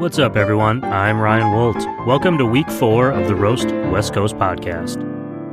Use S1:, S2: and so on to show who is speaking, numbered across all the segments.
S1: What's up, everyone? I'm Ryan Wolt. Welcome to Week 4 of the Roast West Coast podcast.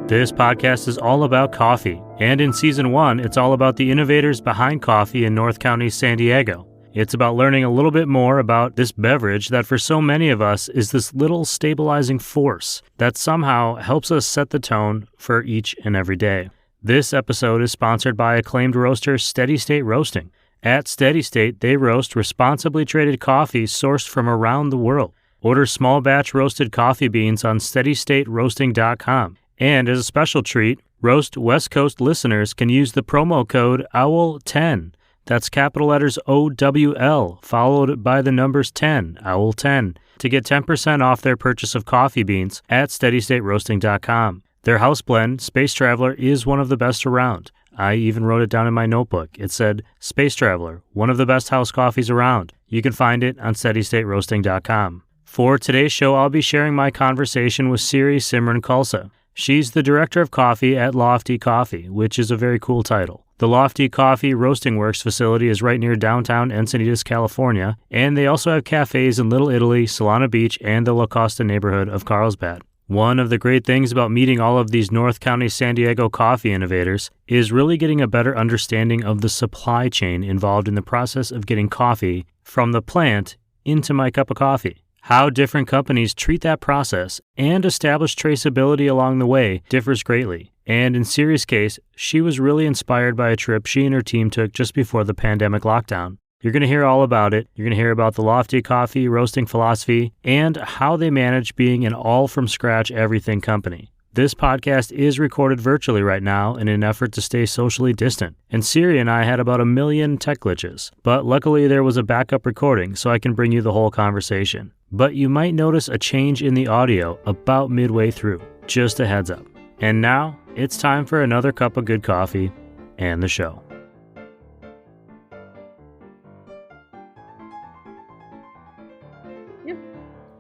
S1: This podcast is all about coffee, and in Season 1, it's all about the innovators behind coffee in North County, San Diego. It's about learning a little bit more about this beverage that for so many of us is this little stabilizing force that somehow helps us set the tone for each and every day. This episode is sponsored by acclaimed roaster Steady State Roasting. At Steady State, they roast responsibly traded coffee sourced from around the world. Order small batch roasted coffee beans on steadystateroasting.com. And as a special treat, Roast West Coast listeners can use the promo code OWL10. That's capital letters OWL, followed by the numbers 10, OWL10, to get 10% off their purchase of coffee beans at steadystateroasting.com. Their house blend, Space Traveler, is one of the best around. I even wrote it down in my notebook. It said, Space Traveler, one of the best house coffees around. You can find it on steadystateroasting.com. For today's show, I'll be sharing my conversation with Siri Simran Khalsa. She's the director of coffee at Lofty Coffee, which is a very cool title. The Lofty Coffee Roasting Works facility is right near downtown Encinitas, California, and they also have cafes in Little Italy, Solana Beach, and the La Costa neighborhood of Carlsbad. One of the great things about meeting all of these North County San Diego coffee innovators is really getting a better understanding of the supply chain involved in the process of getting coffee from the plant into my cup of coffee. How different companies treat that process and establish traceability along the way differs greatly. And in Siri's case, she was really inspired by a trip she and her team took just before the pandemic lockdown. You're going to hear all about it. You're going to hear about the Lofty Coffee roasting philosophy and how they manage being an all-from-scratch everything company. This podcast is recorded virtually right now in an effort to stay socially distant. And Siri and I had about 1 million tech glitches. But luckily there was a backup recording so I can bring you the whole conversation. But you might notice a change in the audio about midway through. Just a heads up. And now it's time for another cup of good coffee and the show.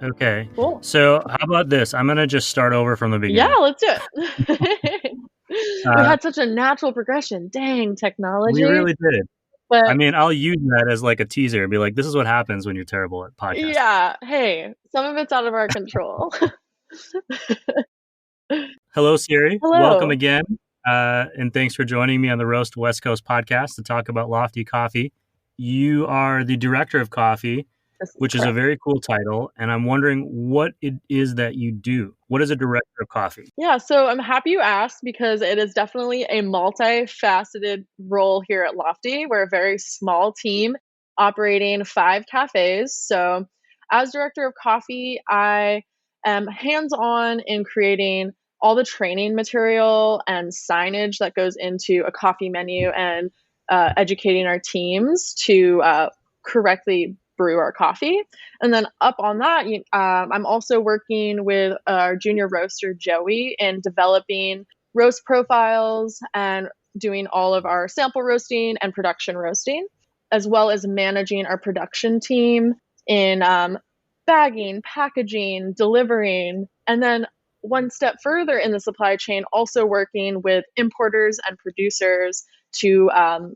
S1: Okay.
S2: Cool.
S1: So how about this? I'm going to just start over from the beginning.
S2: Yeah, let's do it. We had such a natural progression. Dang, technology.
S1: We really did.
S2: But
S1: I mean, I'll use that as like a teaser. Be like, this is what happens when you're terrible at podcasting.
S2: yeah, hey, some of it's out of our control.
S1: Hello, Siri.
S2: Hello.
S1: Welcome again. And thanks for joining me on the Roast West Coast podcast to talk about Lofty Coffee. You are the director of coffee, which is a very cool title. And I'm wondering what it is that you do. What is a director of coffee?
S2: Yeah, so I'm happy you asked because it is definitely a multifaceted role here at Lofty. We're a very small team operating 5 cafes. So as director of coffee, I am hands-on in creating all the training material and signage that goes into a coffee menu and educating our teams to correctly brew our coffee. And then up on that, I'm also working with our junior roaster, Joey, in developing roast profiles and doing all of our sample roasting and production roasting, as well as managing our production team in bagging, packaging, delivering, and then one step further in the supply chain, also working with importers and producers to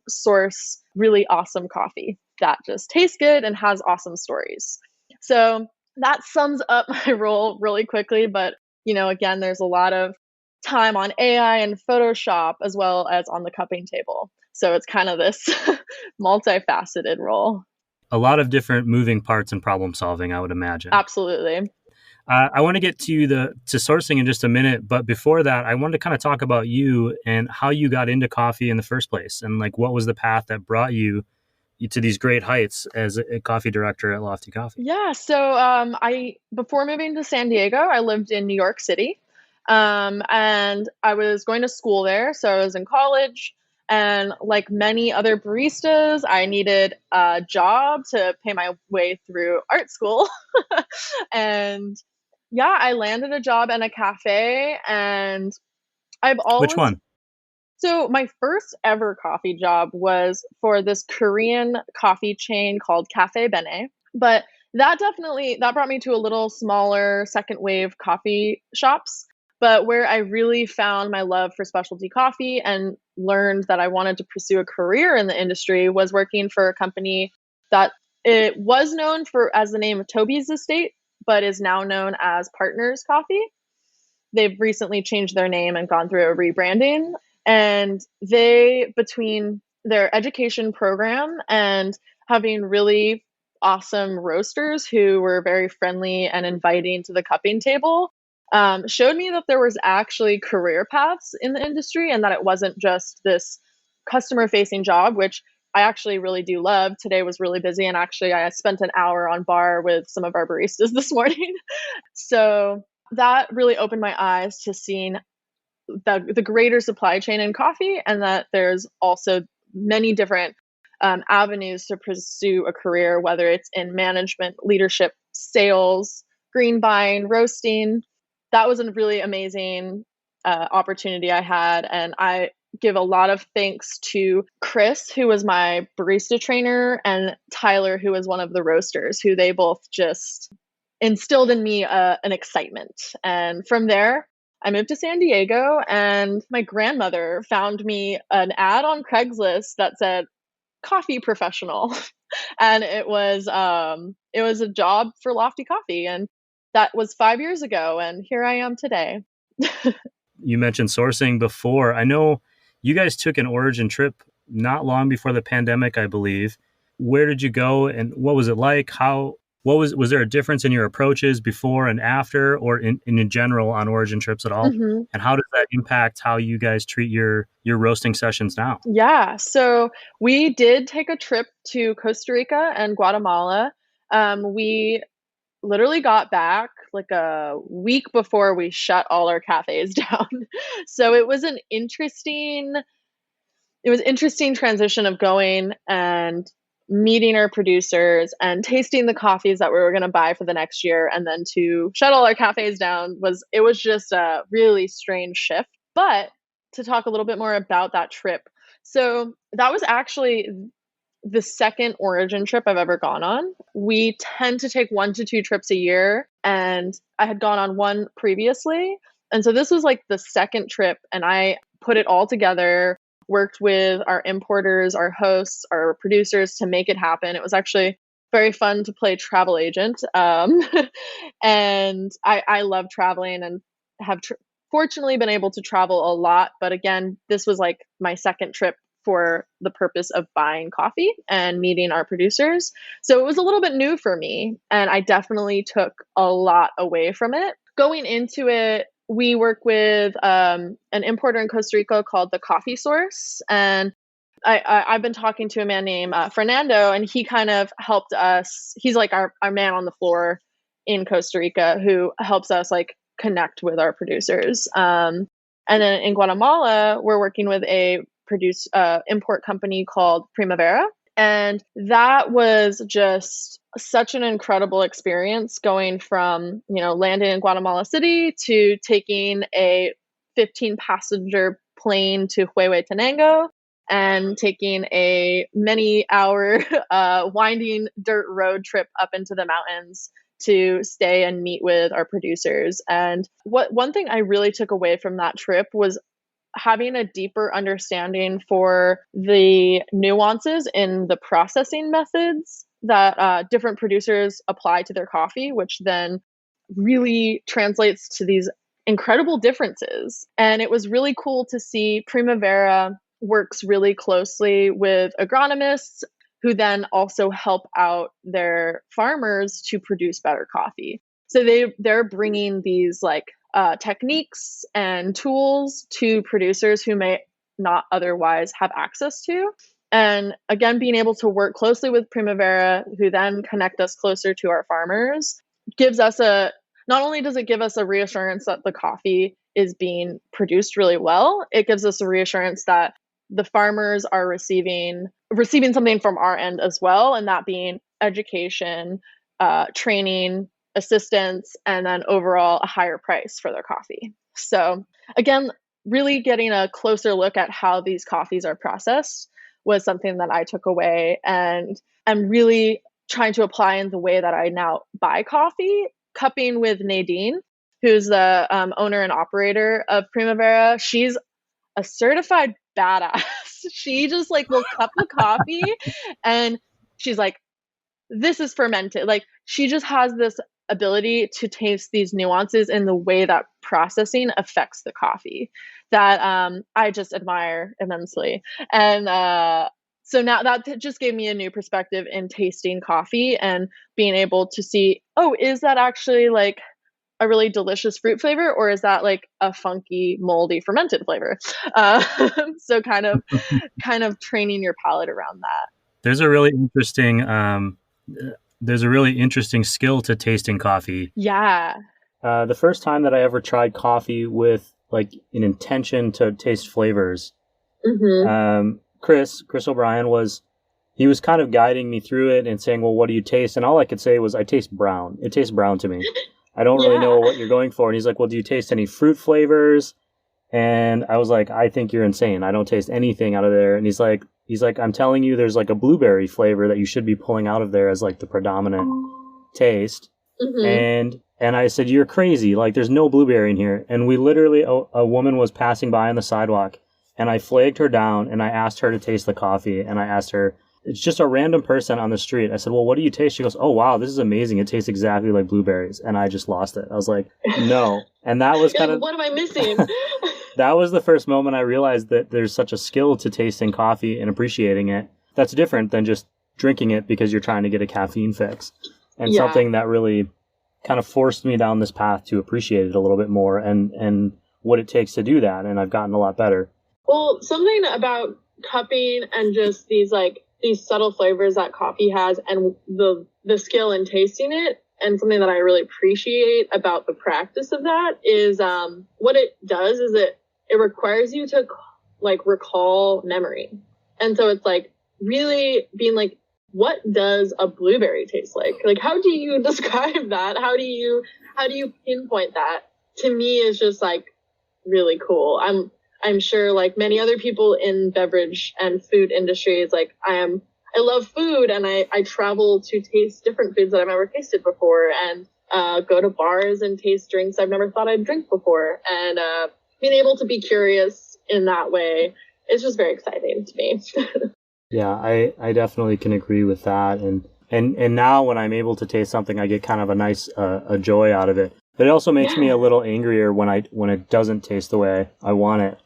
S2: source really awesome coffee that just tastes good and has awesome stories. So that sums up my role really quickly. But, again, there's a lot of time on AI and Photoshop as well as on the cupping table. So it's kind of this multifaceted role.
S1: A lot of different moving parts and problem solving, I would imagine.
S2: Absolutely.
S1: I want to get to sourcing in just a minute, but before that, I wanted to kind of talk about you and how you got into coffee in the first place, and like what was the path that brought you to these great heights as a coffee director at Lofty Coffee.
S2: Yeah, so before moving to San Diego, I lived in New York City, and I was going to school there. So I was in college, and like many other baristas, I needed a job to pay my way through art school. And yeah, I landed a job in a cafe, and I've always...
S1: Which one?
S2: So my first ever coffee job was for this Korean coffee chain called Cafe Bene. But that brought me to a little smaller second wave coffee shops. But where I really found my love for specialty coffee and learned that I wanted to pursue a career in the industry was working for a company that It was known as the name of Toby's Estate, but is now known as Partners Coffee. They've recently changed their name and gone through a rebranding. And they, between their education program and having really awesome roasters who were very friendly and inviting to the cupping table, showed me that there was actually career paths in the industry and that it wasn't just this customer facing job, which I actually really do love. Today was really busy, and actually I spent an hour on bar with some of our baristas this morning. So that really opened my eyes to seeing the greater supply chain in coffee, and that there's also many different avenues to pursue a career, whether it's in management, leadership, sales, green buying, roasting. That was a really amazing opportunity I had, and I give a lot of thanks to Chris, who was my barista trainer, and Tyler, who was one of the roasters, who they both just instilled in me an excitement. And from there, I moved to San Diego, and my grandmother found me an ad on Craigslist that said coffee professional. And it was a job for Lofty Coffee, and that was 5 years ago, and here I am today.
S1: You mentioned sourcing before. I know you guys took an origin trip not long before the pandemic, I believe. Where did you go, and what was it like? Was there a difference in your approaches before and after, or in general on origin trips at all?
S2: Mm-hmm.
S1: And how does that impact how you guys treat your roasting sessions now?
S2: Yeah, so we did take a trip to Costa Rica and Guatemala. We literally got back like a week before we shut all our cafes down. So it was interesting transition of going and meeting our producers and tasting the coffees that we were going to buy for the next year, and then to shut all our cafes down was just a really strange shift. But to talk a little bit more about that trip, so that was actually the second origin trip I've ever gone on. We tend to take 1 to 2 trips a year, and I had gone on one previously. And so this was like the second trip, and I put it all together, worked with our importers, our hosts, our producers to make it happen. It was actually very fun to play travel agent. And I love traveling and have fortunately been able to travel a lot. But again, this was like my second trip for the purpose of buying coffee and meeting our producers. So it was a little bit new for me, and I definitely took a lot away from it. Going into it, we work with an importer in Costa Rica called the Coffee Source, and I've been talking to a man named Fernando, and he kind of helped us. He's like our man on the floor in Costa Rica who helps us like connect with our producers. And then in Guatemala, we're working with a import company called Primavera. And that was just such an incredible experience, going from, landing in Guatemala City to taking a 15 passenger plane to Huehuetenango and taking a many hour winding dirt road trip up into the mountains to stay and meet with our producers. And one thing I really took away from that trip was having a deeper understanding for the nuances in the processing methods that different producers apply to their coffee, which then really translates to these incredible differences. And it was really cool to see Primavera works really closely with agronomists who then also help out their farmers to produce better coffee. So they're bringing these like techniques and tools to producers who may not otherwise have access to. And again, being able to work closely with Primavera, who then connect us closer to our farmers, not only does it give us a reassurance that the coffee is being produced really well, it gives us a reassurance that the farmers are receiving something from our end as well, and that being education, training, assistance, and then overall a higher price for their coffee. So again, really getting a closer look at how these coffees are processed was something that I took away, and I'm really trying to apply in the way that I now buy coffee, cupping with Nadine, who's the owner and operator of Primavera. She's a certified badass. She just like will cup the coffee, and she's like, this is fermented. Like, she just has this ability to taste these nuances in the way that processing affects the coffee that I just admire immensely. And so now that just gave me a new perspective in tasting coffee and being able to see, oh, is that actually like a really delicious fruit flavor, or is that like a funky, moldy, fermented flavor? Uh, so kind of training your palate around that.
S1: There's a really interesting skill to tasting coffee.
S2: Yeah.
S1: The first time that I ever tried coffee with like an intention to taste flavors, Chris O'Brien was kind of guiding me through it and saying, well, what do you taste? And all I could say was, I taste brown. It tastes brown to me. I don't really know what you're going for. And he's like, well, do you taste any fruit flavors? And I was like, I think you're insane. I don't taste anything out of there. And he's like, I'm telling you, there's like a blueberry flavor that you should be pulling out of there as like the predominant taste. And I said, you're crazy. Like, there's no blueberry in here. And we literally, a woman was passing by on the sidewalk, and I flagged her down and I asked her to taste the coffee. And I asked her, it's just a random person on the street. I said, well, what do you taste? She goes, oh, wow, this is amazing. It tastes exactly like blueberries. And I just lost it. I was like, no. And that was kind of,
S2: what am I missing?
S1: that was the first moment I realized that there's such a skill to tasting coffee and appreciating it. That's different than just drinking it because you're trying to get a caffeine fix. And something that really kind of forced me down this path to appreciate it a little bit more and what it takes to do that. And I've gotten a lot better.
S2: Well, something about cupping and just these subtle flavors that coffee has and the skill in tasting it, and something that I really appreciate about the practice of that is what it does is it requires you to like recall memory. And so it's like really being like, what does a blueberry taste like? Like, how do you describe that? How do you pinpoint that? To me is just like really cool. I'm sure like many other people in beverage and food industries, like I love food, and I travel to taste different foods that I've never tasted before, and go to bars and taste drinks I've never thought I'd drink before. And being able to be curious in that way is just very exciting to me.
S1: Yeah, I definitely can agree with that. And now when I'm able to taste something, I get kind of a nice a joy out of it. But it also makes me a little angrier when it doesn't taste the way I want it.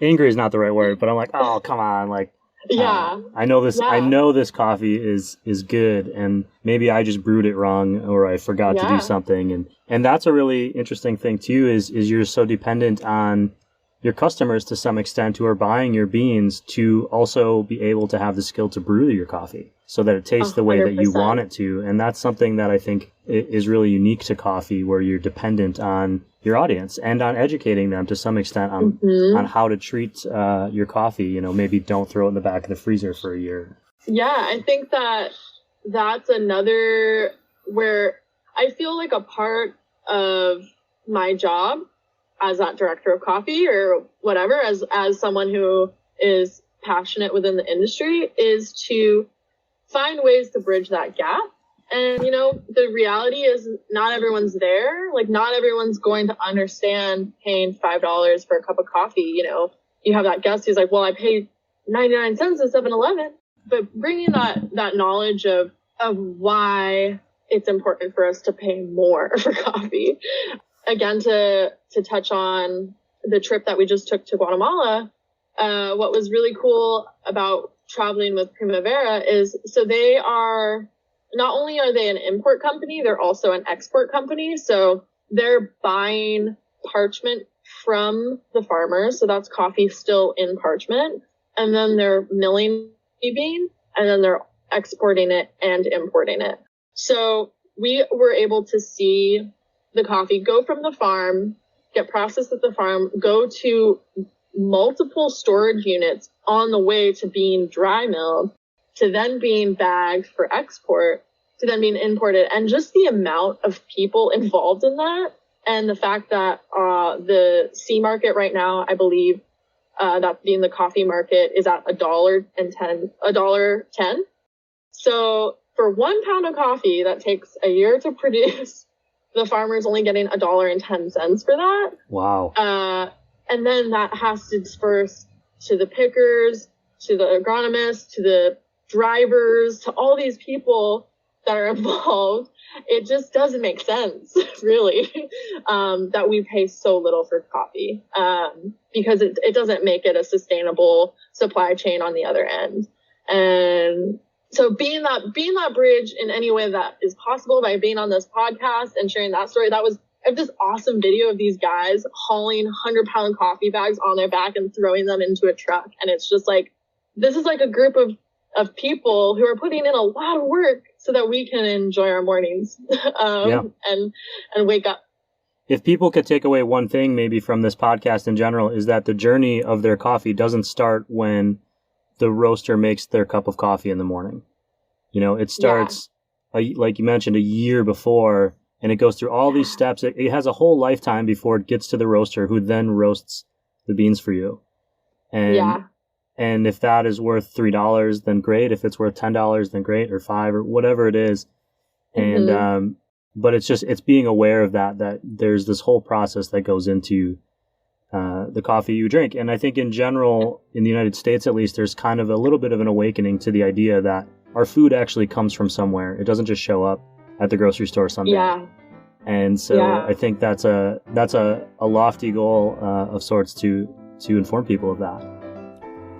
S1: Angry is not the right word, but I'm like, oh, come on, like. I know this. Yeah. I know this coffee is good, and maybe I just brewed it wrong, or I forgot to do something, and that's a really interesting thing too. Is you're so dependent on your customers to some extent who are buying your beans to also be able to have the skill to brew your coffee so that it tastes 100%. The way that you want it to, and that's something that I think is really unique to coffee, where you're dependent on your audience and on educating them to some extent on how to treat your coffee. You know, maybe don't throw it in the back of the freezer for a year. Yeah, I think that's another where I feel like a part of my job as that director of coffee or whatever, as someone who is passionate within the industry, is to find ways to bridge that gap. And, you know, the reality is not everyone's there. Like, not everyone's going to understand paying $5 for a cup of coffee. You know, you have that guest who's like, well, I paid 99 cents at 7-Eleven. But bringing that knowledge of why it's important for us to pay more for coffee. Again, to touch on the trip that we just took to Guatemala, what was really cool about traveling with Primavera is, so they are, not only are they an import company, they're also an export company. So they're buying parchment from the farmers. So that's coffee still in parchment. And then they're milling the bean, and then they're exporting it and importing it. So we were able to see the coffee go from the farm, get processed at the farm, go to multiple storage units on the way to being dry milled, to then being bagged for export, to then being imported. And just the amount of people involved in that, and the fact that the C market right now, I believe, that being the coffee market, is at $1.10. So for 1 pound of coffee that takes a year to produce, the farmer's only getting $1.10 for that. Wow.
S2: And then that has to disperse to the pickers, to the agronomists, to the drivers, to all these people that are involved, it just doesn't make sense, really, that we pay so little for coffee, because it doesn't make it a sustainable supply chain on the other end. And so being that bridge in any way that is possible by being on this podcast and sharing that story, I have this awesome video of these guys hauling 100-pound coffee bags on their back and throwing them into a truck. And it's just like, this is like a group of people who are putting in a lot of work so that we can enjoy our mornings and wake up.
S1: If people could take away one thing maybe from this podcast in general, is that the journey of their coffee doesn't start when the roaster makes their cup of coffee in the morning. You know, it starts, like you mentioned, a year before, and it goes through all these steps. It has a whole lifetime before it gets to the roaster, who then roasts the beans for you. And if that is worth $3, then great. If it's worth $10, then great, or $5, or whatever it is. And but it's being aware of that there's this whole process that goes into the coffee you drink. And I think in general, in the United States at least, there's kind of a little bit of an awakening to the idea that our food actually comes from somewhere. It doesn't just show up at the grocery store someday.
S2: Yeah.
S1: And so I think that's a lofty goal of sorts to inform people of that.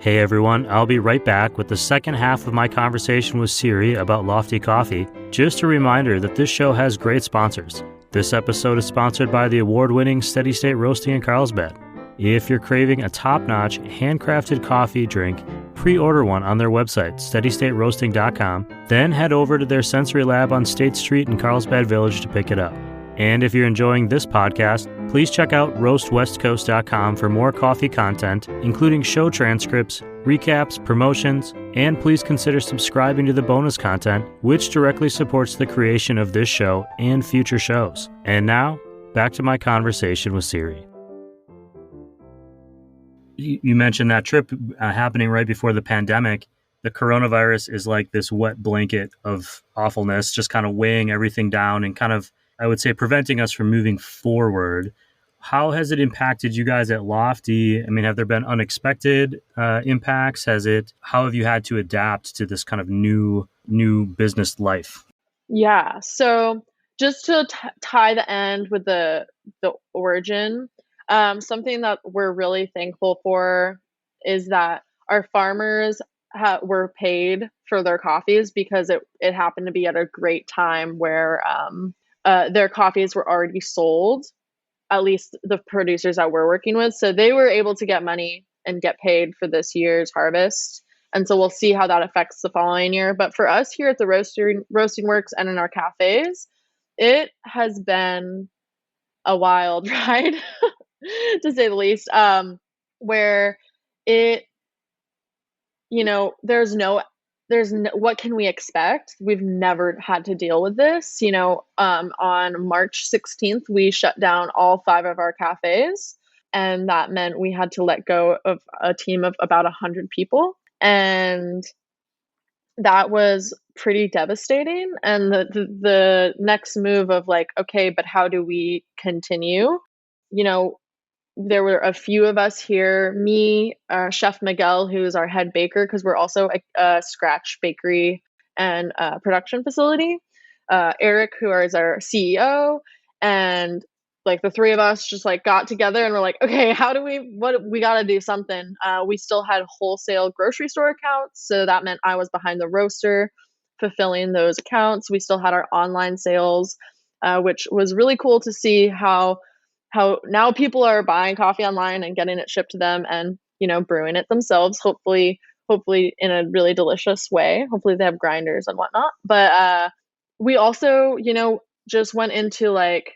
S1: Hey everyone, I'll be right back with the second half of my conversation with Siri about Lofty Coffee. Just a reminder that this show has great sponsors. This episode is sponsored by the award-winning Steady State Roasting in Carlsbad. If you're craving a top-notch, handcrafted coffee drink, pre-order one on their website, steadystateroasting.com, then head over to their sensory lab on State Street in Carlsbad Village to pick it up. And if you're enjoying this podcast, please check out roastwestcoast.com for more coffee content, including show transcripts, recaps, promotions, and please consider subscribing to the bonus content, which directly supports the creation of this show and future shows. And now, back to my conversation with Siri. You mentioned that trip happening right before the pandemic. The coronavirus is like this wet blanket of awfulness, just kind of weighing everything down and kind of, I would say, preventing us from moving forward. How has it impacted you guys at Lofty? I mean, have there been unexpected impacts? How have you had to adapt to this kind of new business life?
S2: Yeah. So just to tie the end with the origin, something that we're really thankful for is that our farmers were paid for their coffees, because it happened to be at a great time where their coffees were already sold, at least the producers that we're working with. So they were able to get money and get paid for this year's harvest. And so we'll see how that affects the following year. But for us here at the Roasting Works and in our cafes, it has been a wild ride, to say the least, where what can we expect? We've never had to deal with this. On March 16th, we shut down all 5 of our cafes, and that meant we had to let go of a team of about 100 people. And that was pretty devastating. And the next move of like, okay, but how do we continue? There were a few of us here, me, Chef Miguel, who is our head baker, because we're also a scratch bakery and production facility, Eric, who is our CEO, and like the 3 of us just like got together and we're like, okay, we got to do something. We still had wholesale grocery store accounts, so that meant I was behind the roaster fulfilling those accounts. We still had our online sales, which was really cool to see how now people are buying coffee online and getting it shipped to them and, brewing it themselves, hopefully in a really delicious way. Hopefully they have grinders and whatnot. But we also, just went into like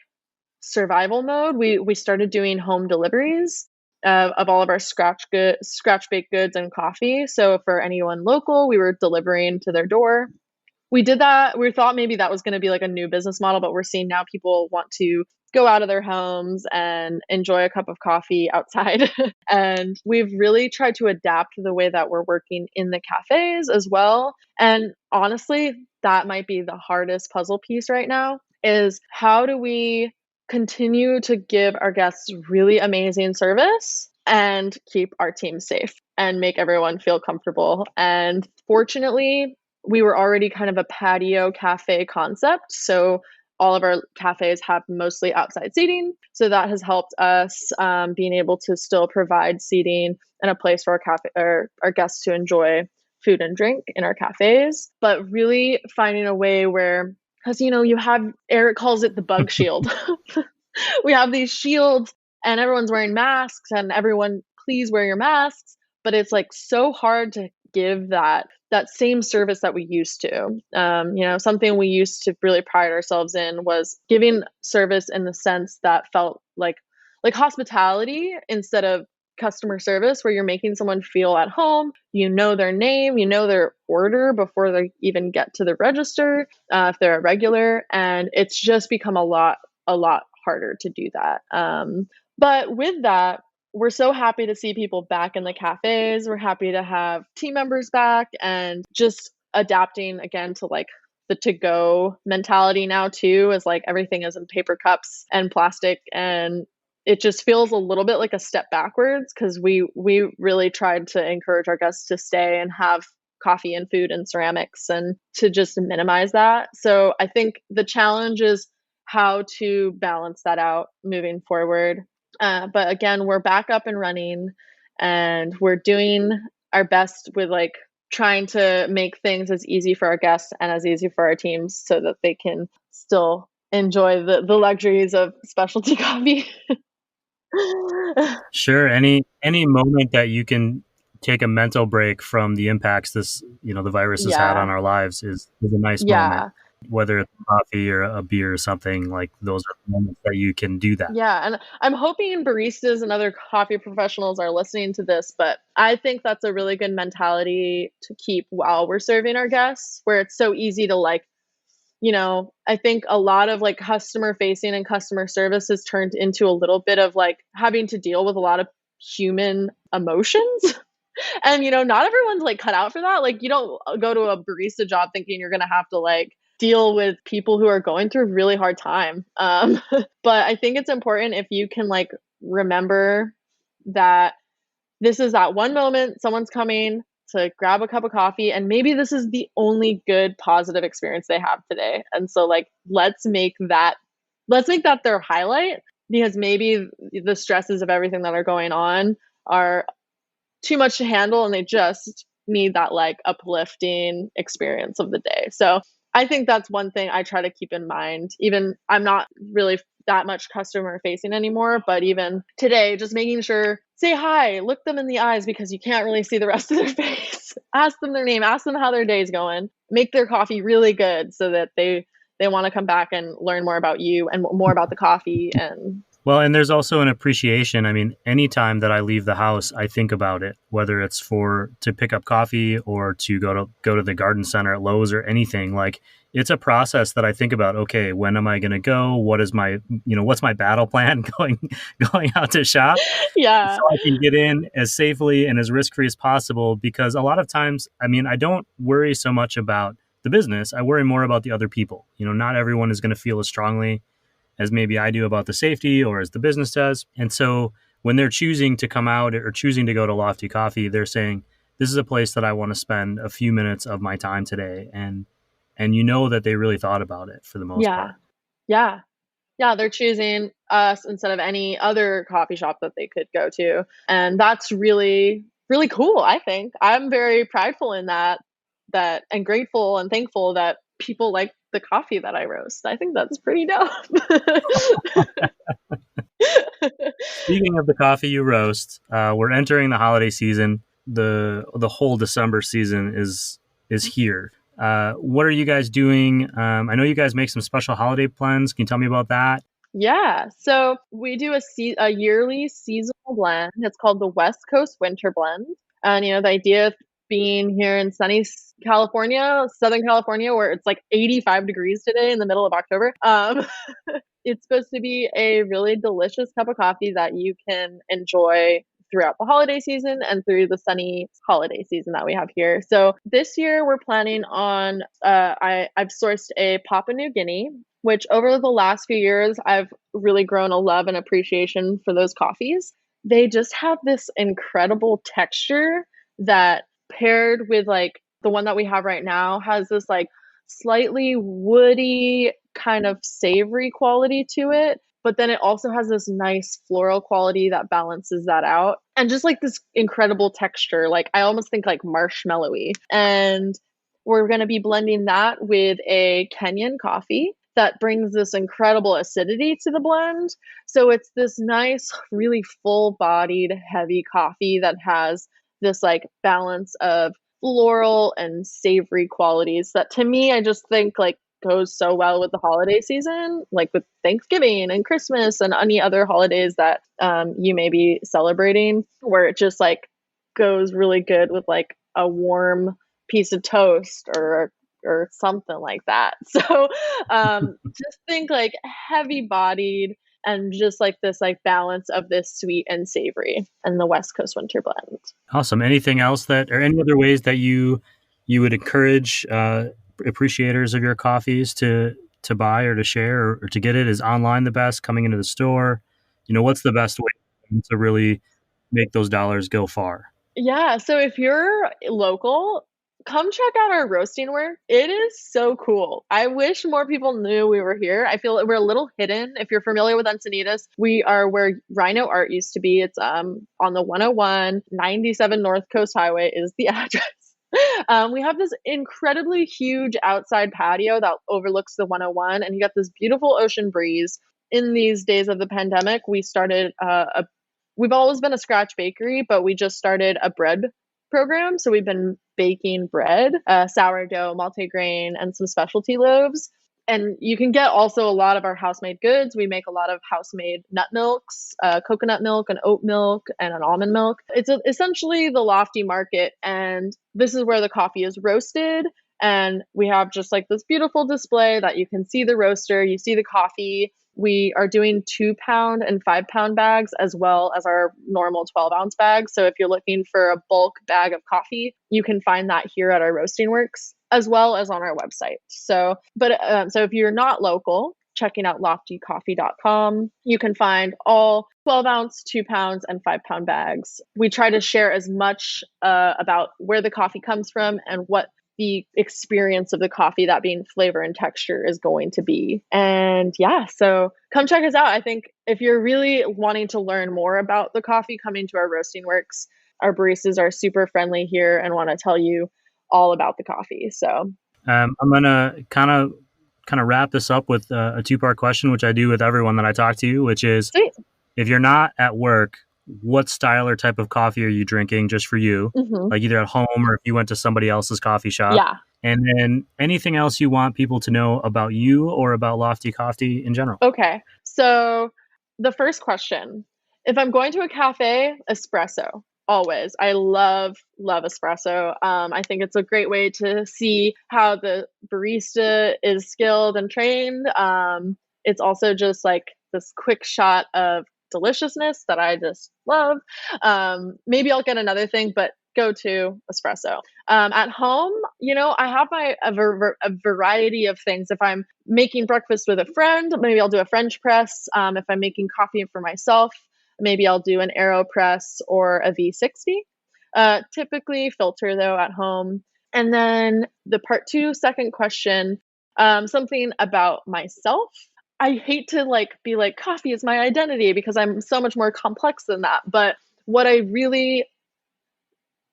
S2: survival mode. We started doing home deliveries of all of our scratch baked goods and coffee. So for anyone local, we were delivering to their door. We did that. We thought maybe that was going to be like a new business model, but we're seeing now people want to go out of their homes and enjoy a cup of coffee outside. And we've really tried to adapt the way that we're working in the cafes as well. And honestly, that might be the hardest puzzle piece right now, is how do we continue to give our guests really amazing service and keep our team safe and make everyone feel comfortable. And fortunately, we were already kind of a patio cafe concept. So all of our cafes have mostly outside seating. So that has helped us being able to still provide seating and a place for our guests to enjoy food and drink in our cafes, but really finding a way where, because you have, Eric calls it the bug shield. We have these shields and everyone's wearing masks and everyone, please wear your masks, but it's like so hard to give that same service that we used to. Something we used to really pride ourselves in was giving service in the sense that felt like hospitality instead of customer service, where you're making someone feel at home. You know their name, you know their order before they even get to the register, if they're a regular, and it's just become a lot harder to do that. But with that, we're so happy to see people back in the cafes. We're happy to have team members back, and just adapting again to like the to-go mentality now too, is like everything is in paper cups and plastic, and it just feels a little bit like a step backwards, because we really tried to encourage our guests to stay and have coffee and food and ceramics and to just minimize that. So I think the challenge is how to balance that out moving forward. But again, we're back up and running, and we're doing our best with like trying to make things as easy for our guests and as easy for our teams so that they can still enjoy the luxuries of specialty coffee.
S1: Sure. Any moment that you can take a mental break from the impacts this, the virus has had on our lives is a nice moment. Whether it's coffee or a beer or something, like those are moments that you can do that.
S2: Yeah, and I'm hoping baristas and other coffee professionals are listening to this, but I think that's a really good mentality to keep while we're serving our guests, where it's so easy to like, I think a lot of like customer facing and customer service has turned into a little bit of like having to deal with a lot of human emotions. And, not everyone's like cut out for that. Like, you don't go to a barista job thinking you're going to have to like deal with people who are going through a really hard time. But I think it's important if you can like remember that this is that one moment someone's coming to grab a cup of coffee, and maybe this is the only good positive experience they have today. And so like, let's make that their highlight, because maybe the stresses of everything that are going on are too much to handle, and they just need that like uplifting experience of the day. So I think that's one thing I try to keep in mind. Even I'm not really that much customer facing anymore, but even today, just making sure, say hi, look them in the eyes, because you can't really see the rest of their face. Ask them their name, ask them how their day's going, make their coffee really good so that they want to come back and learn more about you and more about the coffee.
S1: Well, and there's also an appreciation. I mean, anytime that I leave the house, I think about it, whether it's to pick up coffee or to go to the garden center at Lowe's or anything. Like, it's a process that I think about. Okay, when am I going to go? What is my, what's my battle plan going out to shop?
S2: Yeah.
S1: So I can get in as safely and as risk-free as possible, because a lot of times, I mean, I don't worry so much about the business. I worry more about the other people. Not everyone is going to feel as strongly as maybe I do about the safety or as the business does. And so when they're choosing to come out or choosing to go to Lofty Coffee, they're saying, this is a place that I want to spend a few minutes of my time today. And that they really thought about it for the most part.
S2: Yeah. They're choosing us instead of any other coffee shop that they could go to. And that's really, really cool. I think I'm very prideful in that and grateful and thankful that people like the coffee that I roast. I think that's pretty dope.
S1: Speaking of the coffee you roast, we're entering the holiday season. The whole December season is here. What are you guys doing? I know you guys make some special holiday plans. Can you tell me about that?
S2: Yeah, so we do a yearly seasonal blend. It's called the West Coast Winter Blend. And, the idea of being here in sunny California, Southern California, where it's like 85 degrees today in the middle of October. It's supposed to be a really delicious cup of coffee that you can enjoy throughout the holiday season and through the sunny holiday season that we have here. So this year we're planning on, I've sourced a Papua New Guinea, which over the last few years, I've really grown a love and appreciation for those coffees. They just have this incredible texture that, paired with like The one that we have right now has this like slightly woody kind of savory quality to it, but then it also has this nice floral quality that balances that out. And just like this incredible texture, like I almost think like marshmallowy. And we're going to be blending that with a Kenyan coffee that brings this incredible acidity to the blend. So it's this nice, really full-bodied, heavy coffee that has this like balance of floral and savory qualities that to me I just think like goes so well with the holiday season, like with Thanksgiving and Christmas and any other holidays that you may be celebrating, where it just like goes really good with like a warm piece of toast or something like that. So just think like heavy bodied and just like this like balance of this sweet and savory and the West Coast winter blend.
S1: Awesome. Anything else that, or any other ways that you would encourage appreciators of your coffees to buy or to share or to get it? Is online the best? Coming into the store? What's the best way to really make those dollars go far?
S2: Yeah, so if you're local, come check out our roasting work. It is so cool. I wish more people knew we were here. I feel that we're a little hidden. If you're familiar with Encinitas, we are where Rhino Art used to be. It's on the 101, 97 North Coast Highway is the address. We have this incredibly huge outside patio that overlooks the 101, and you got this beautiful ocean breeze. In these days of the pandemic, we started we've always been a scratch bakery, but we just started a bread program. So we've been baking bread, sourdough, multigrain, and some specialty loaves. And you can get also a lot of our house-made goods. We make a lot of house-made nut milks, coconut milk, and oat milk, and an almond milk. It's essentially the Lofty market, and this is where the coffee is roasted. And we have just like this beautiful display that you can see the roaster, you see the coffee. We are doing 2-pound and 5-pound bags as well as our normal 12-ounce bags. So if you're looking for a bulk bag of coffee, you can find that here at our roasting works as well as on our website. So if you're not local, checking out loftycoffee.com, you can find all 12-ounce, 2-pound, and 5-pound bags. We try to share as much about where the coffee comes from and what the experience of the coffee, that being flavor and texture, is going to be. And yeah, so come check us out. I think if you're really wanting to learn more about the coffee, coming to our roasting works, our baristas are super friendly here and want to tell you all about the coffee. So
S1: I'm gonna kind of wrap this up with a 2-part question, which I do with everyone that I talk to, which is,
S2: sweet.
S1: If you're not at work, what style or type of coffee are you drinking just for you?
S2: Mm-hmm.
S1: Like either at home or if you went to somebody else's coffee shop.
S2: Yeah.
S1: And then anything else you want people to know about you or about Lofty Coffee in general?
S2: Okay. So the first question, if I'm going to a cafe, espresso. Always. I love espresso. I think it's a great way to see how the barista is skilled and trained. It's also just like this quick shot of deliciousness that I just love. Maybe I'll get another thing, but go to espresso. At home, I have a variety of things. If I'm making breakfast with a friend, maybe I'll do a French press. If I'm making coffee for myself, maybe I'll do an AeroPress or a V60. Typically filter though at home. And then the part 2, second question, something about myself. I hate to be like coffee is my identity because I'm so much more complex than that. But what I really,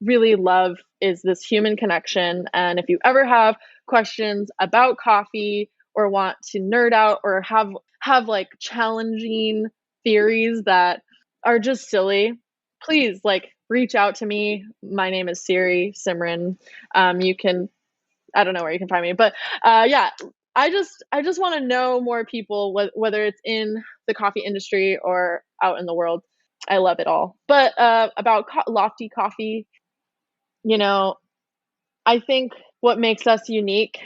S2: really love is this human connection. And if you ever have questions about coffee or want to nerd out or have like challenging theories that are just silly, please reach out to me. My name is Siri, Simran. You can, I don't know where you can find me, but yeah, I just want to know more people, whether it's in the coffee industry or out in the world. I love it all. But about Lofty Coffee, I think what makes us unique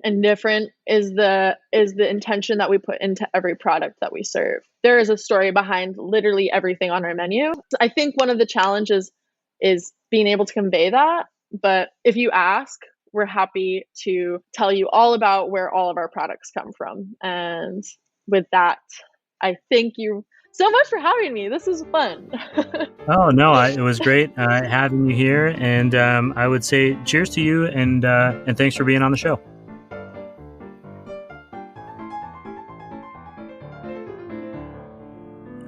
S2: and different is the intention that we put into every product that we serve. There is a story behind literally everything on our menu. I think one of the challenges is being able to convey that. But if you ask, we're happy to tell you all about where all of our products come from. And with that, I thank you so much for having me. This is fun.
S1: Oh, no, it was great having you here. And I would say cheers to you and thanks for being on the show.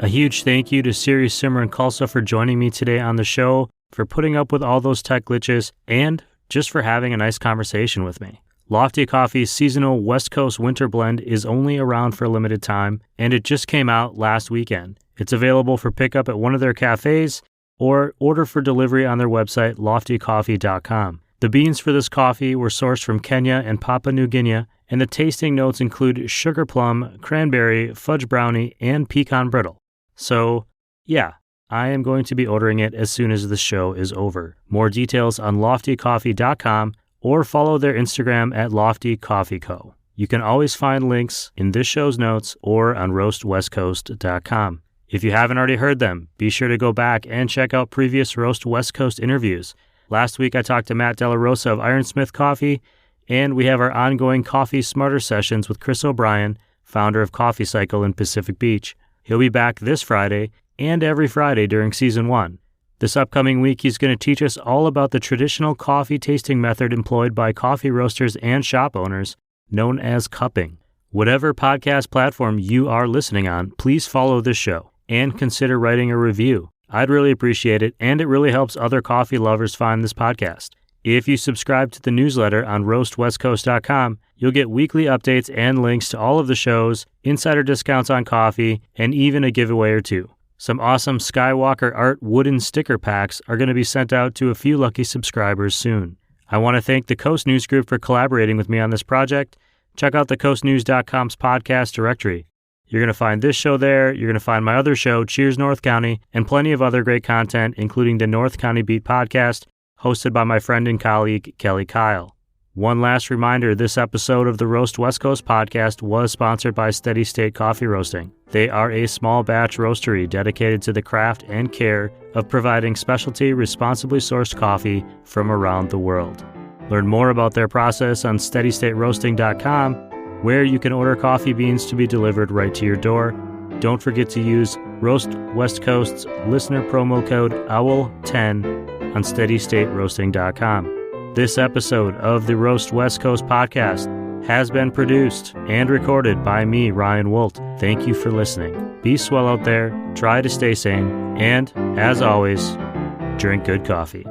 S1: A huge thank you to Siri, Simran, Khalsa for joining me today on the show, for putting up with all those tech glitches, and just for having a nice conversation with me. Lofty Coffee's seasonal West Coast winter blend is only around for a limited time, and it just came out last weekend. It's available for pickup at one of their cafes or order for delivery on their website, loftycoffee.com. The beans for this coffee were sourced from Kenya and Papua New Guinea, and the tasting notes include sugar plum, cranberry, fudge brownie, and pecan brittle. So, yeah, I am going to be ordering it as soon as the show is over. More details on loftycoffee.com or follow their Instagram at Lofty Coffee Co. You can always find links in this show's notes or on roastwestcoast.com. If you haven't already heard them, be sure to go back and check out previous Roast West Coast interviews. Last week I talked to Matt Della Rosa of Ironsmith Coffee, and we have our ongoing Coffee Smarter sessions with Chris O'Brien, founder of Coffee Cycle in Pacific Beach. He'll be back this Friday and every Friday during Season 1. This upcoming week, he's going to teach us all about the traditional coffee tasting method employed by coffee roasters and shop owners, known as cupping. Whatever podcast platform you are listening on, please follow this show and consider writing a review. I'd really appreciate it, and it really helps other coffee lovers find this podcast. If you subscribe to the newsletter on roastwestcoast.com, you'll get weekly updates and links to all of the shows, insider discounts on coffee, and even a giveaway or two. Some awesome Skywalker art wooden sticker packs are going to be sent out to a few lucky subscribers soon. I want to thank the Coast News Group for collaborating with me on this project. Check out the coastnews.com's podcast directory. You're going to find this show there, you're going to find my other show, Cheers North County, and plenty of other great content, including the North County Beat podcast, hosted by my friend and colleague, Kelly Kyle. One last reminder, this episode of the Roast West Coast podcast was sponsored by Steady State Coffee Roasting. They are a small batch roastery dedicated to the craft and care of providing specialty, responsibly sourced coffee from around the world. Learn more about their process on steadystateroasting.com, where you can order coffee beans to be delivered right to your door. Don't forget to use Roast West Coast's listener promo code OWL10 on steadystateroasting.com. This episode of the Roast West Coast podcast has been produced and recorded by me, Ryan Wolt. Thank you for listening. Be swell out there, try to stay sane, and, as always, drink good coffee.